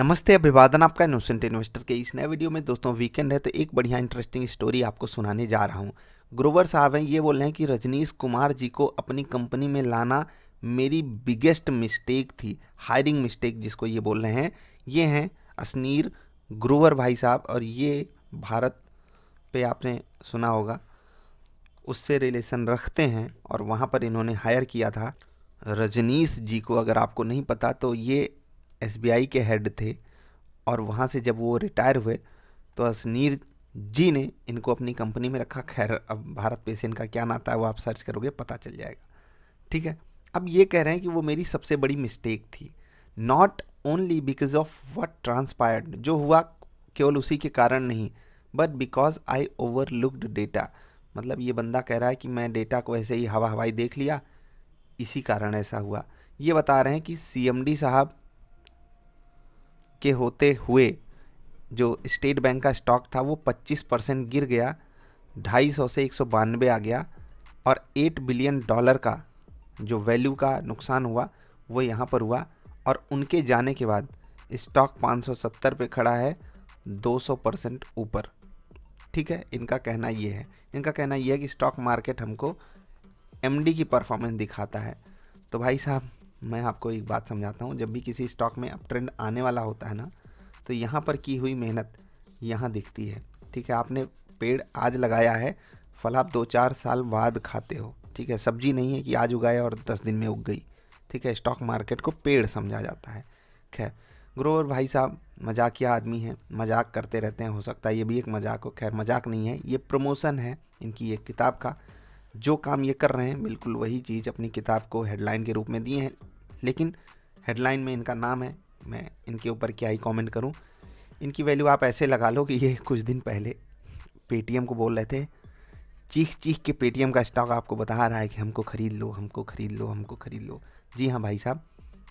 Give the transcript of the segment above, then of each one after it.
नमस्ते, अभिवादन आपका इनोसेंट इन्वेस्टर के इस नए वीडियो में। दोस्तों वीकेंड है तो एक बढ़िया इंटरेस्टिंग स्टोरी आपको सुनाने जा रहा हूँ। ग्रोवर साहब हैं, ये बोल रहे हैं कि रजनीश कुमार जी को अपनी कंपनी में लाना मेरी बिगेस्ट मिस्टेक थी, हायरिंग मिस्टेक जिसको ये बोल रहे हैं। ये हैं असनीर ग्रोवर भाई साहब, और ये भारत पे आपने सुना होगा उससे रिलेशन रखते हैं, और वहाँ पर इन्होंने हायर किया था रजनीश जी को। अगर आपको नहीं पता तो ये एसबीआई के हेड थे, और वहाँ से जब वो रिटायर हुए तो असनीर जी ने इनको अपनी कंपनी में रखा। खैर, अब भारत पे से इनका क्या नाता है वो आप सर्च करोगे पता चल जाएगा। ठीक है, अब ये कह रहे हैं कि वो मेरी सबसे बड़ी मिस्टेक थी, not only because of what transpired, जो हुआ केवल उसी के कारण नहीं, but because I overlooked data. मतलब ये बंदा कह रहा है कि मैं डेटा को ऐसे ही हवा हवाई देख लिया, इसी कारण ऐसा हुआ। ये बता रहे हैं कि सीएमडी साहब के होते हुए जो स्टेट बैंक का स्टॉक था वो 25% गिर गया, 250 से 192 आ गया, और $8 बिलियन का जो वैल्यू का नुकसान हुआ वो यहाँ पर हुआ। और उनके जाने के बाद स्टॉक 570 पे खड़ा है, 200% ऊपर। ठीक है, इनका कहना ये है, कि स्टॉक मार्केट हमको एमडी की परफॉर्मेंस दिखाता है। तो भाई साहब, मैं आपको एक बात समझाता हूँ, जब भी किसी स्टॉक में अप ट्रेंड आने वाला होता है ना, तो यहाँ पर की हुई मेहनत यहाँ दिखती है। ठीक है, आपने पेड़ आज लगाया है, फल आप 2-4 साल बाद खाते हो। ठीक है, सब्जी नहीं है कि आज उगाया और 10 दिन में उग गई। ठीक है, स्टॉक मार्केट को पेड़ समझा जाता है। खैर, ग्रोवर भाई साहब मजाकिया आदमी हैं, मजाक करते रहते हैं, हो सकता है ये भी एक मजाक हो। खैर, मजाक नहीं है, ये प्रमोशन है इनकी एक किताब का। जो काम ये कर रहे हैं बिल्कुल वही चीज़ अपनी किताब को हेडलाइन के रूप में दिए हैं, लेकिन हेडलाइन में इनका नाम है। मैं इनके ऊपर क्या ही कमेंट करूं। इनकी वैल्यू आप ऐसे लगा लो कि ये कुछ दिन पहले पेटीएम को बोल रहे थे, चीख चीख के पेटीएम का स्टॉक आपको बता रहा है कि हमको ख़रीद लो, हमको ख़रीद लो, हमको ख़रीद लो। जी हाँ भाई साहब,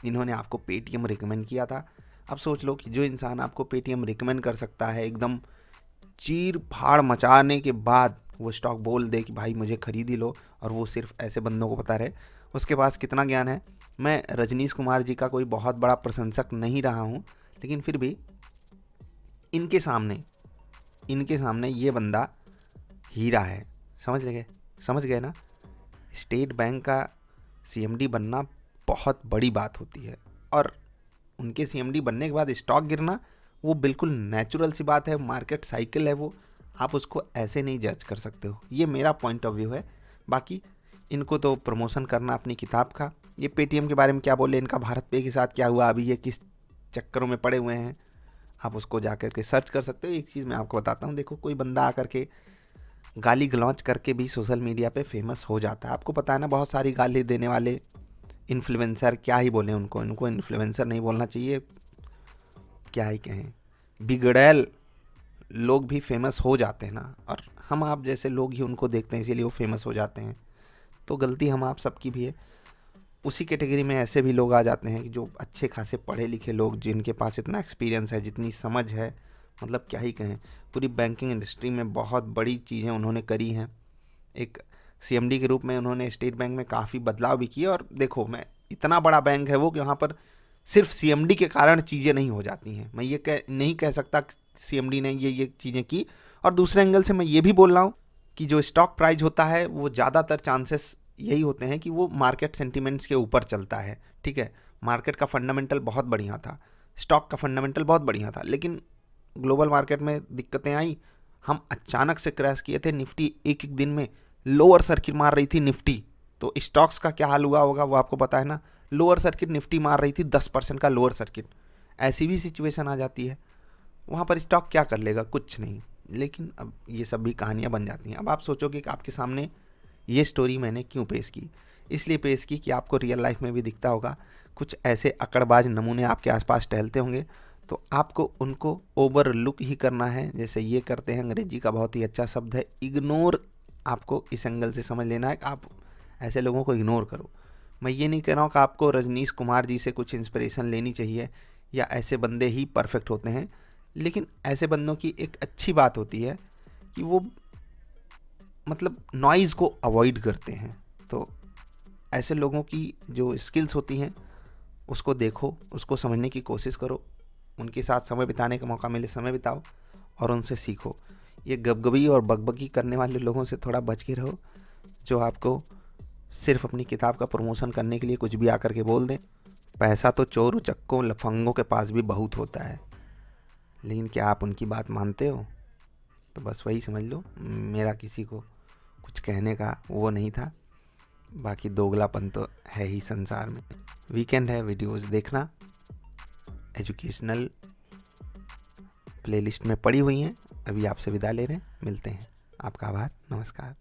इन्होंने आपको पेटीएम रिकमेंड किया था। अब सोच लो कि जो इंसान आपको पेटीएम रिकमेंड कर सकता है, एकदम चीर फाड़ मचाने के बाद वो स्टॉक बोल दे कि भाई मुझे खरीद ही लो, और वो सिर्फ ऐसे बंदों को पता रहे, उसके पास कितना ज्ञान है। मैं रजनीश कुमार जी का कोई बहुत बड़ा प्रशंसक नहीं रहा हूँ, लेकिन फिर भी इनके सामने ये बंदा हीरा है। समझ गए ना। स्टेट बैंक का सीएमडी बनना बहुत बड़ी बात होती है, और उनके सीएमडी बनने के बाद स्टॉक गिरना वो बिल्कुल नेचुरल सी बात है, मार्केट साइकिल है वो। आप उसको ऐसे नहीं जज कर सकते हो, ये मेरा पॉइंट ऑफ व्यू है। बाकी इनको तो प्रमोशन करना अपनी किताब का। ये पेटीएम के बारे में क्या बोले, इनका भारत पे के साथ क्या हुआ, अभी ये किस चक्करों में पड़े हुए हैं, आप उसको जा कर के सर्च कर सकते हो। एक चीज़ मैं आपको बताता हूँ, देखो कोई बंदा आकर के गाली गलौज करके भी सोशल मीडिया पे फेमस हो जाता है। आपको पता है ना, बहुत सारी गाली देने वाले इन्फ्लुएंसर, क्या ही बोले उनको इन्फ्लुएंसर नहीं बोलना चाहिए, क्या ही कहें, बिगड़ैल लोग भी फेमस हो जाते हैं ना, और हम आप जैसे लोग ही उनको देखते हैं इसीलिए वो फेमस हो जाते हैं। तो गलती हम आप सबकी भी है। उसी कैटेगरी में ऐसे भी लोग आ जाते हैं कि जो अच्छे खासे पढ़े लिखे लोग, जिनके पास इतना एक्सपीरियंस है, जितनी समझ है, मतलब क्या ही कहें, पूरी बैंकिंग इंडस्ट्री में बहुत बड़ी चीज़ें उन्होंने करी हैं। एक सीएमडी के रूप में उन्होंने स्टेट बैंक में काफ़ी बदलाव भी किए। और देखो, मैं इतना बड़ा बैंक है वो कि वहाँ पर सिर्फ सीएमडी के कारण चीज़ें नहीं हो जाती हैं। मैं ये नहीं कह सकता सीएमडी ने ये चीज़ें की। और दूसरे एंगल से मैं ये भी बोल रहा हूँ कि जो स्टॉक प्राइस होता है वो ज़्यादातर चांसेस यही होते हैं कि वो मार्केट सेंटिमेंट्स के ऊपर चलता है। ठीक है, मार्केट का फंडामेंटल बहुत बढ़िया था, स्टॉक का फंडामेंटल बहुत बढ़िया था, लेकिन ग्लोबल मार्केट में दिक्कतें आई, हम अचानक से क्रैश किए थे। निफ्टी एक एक दिन में लोअर सर्किट मार रही थी निफ्टी। तो स्टॉक्स का क्या हाल हुआ होगा वो आपको पता है ना। लोअर सर्किट निफ्टी मार रही थी, 10% का लोअर सर्किट। ऐसी भी सिचुएशन आ जाती है, वहाँ पर स्टॉक क्या कर लेगा, कुछ नहीं। लेकिन अब ये सब भी कहानियाँ बन जाती हैं। अब आप सोचोगे कि आपके सामने ये स्टोरी मैंने क्यों पेश की। इसलिए पेश की कि आपको रियल लाइफ में भी दिखता होगा कुछ ऐसे अकड़बाज नमूने आपके आसपास टहलते होंगे, तो आपको उनको ओवरलुक ही करना है, जैसे ये करते हैं। अंग्रेजी का बहुत ही अच्छा शब्द है इग्नोर। आपको इस एंगल से समझ लेना है कि आप ऐसे लोगों को इग्नोर करो। मैं ये नहीं कह रहा हूँ कि आपको रजनीश कुमार जी से कुछ इंस्पिरेशन लेनी चाहिए या ऐसे बंदे ही परफेक्ट होते हैं, लेकिन ऐसे बंदों की एक अच्छी बात होती है कि वो मतलब नॉइज़ को अवॉइड करते हैं। तो ऐसे लोगों की जो स्किल्स होती हैं उसको देखो, उसको समझने की कोशिश करो, उनके साथ समय बिताने का मौका मिले समय बिताओ और उनसे सीखो। ये गबगबी और बकबकी करने वाले लोगों से थोड़ा बच के रहो, जो आपको सिर्फ अपनी किताब का प्रमोशन करने के लिए कुछ भी आकर के बोल दें। पैसा तो चोर उचक्कों लफंगों के पास भी बहुत होता है, लेकिन क्या आप उनकी बात मानते हो? तो बस वही समझ लो, मेरा किसी को कुछ कहने का वो नहीं था। बाकी दोगलापन तो है ही संसार में। वीकेंड है, वीडियोस देखना एजुकेशनल प्लेलिस्ट में पड़ी हुई हैं। अभी आपसे विदा ले रहे हैं, मिलते हैं। आपका आभार, नमस्कार।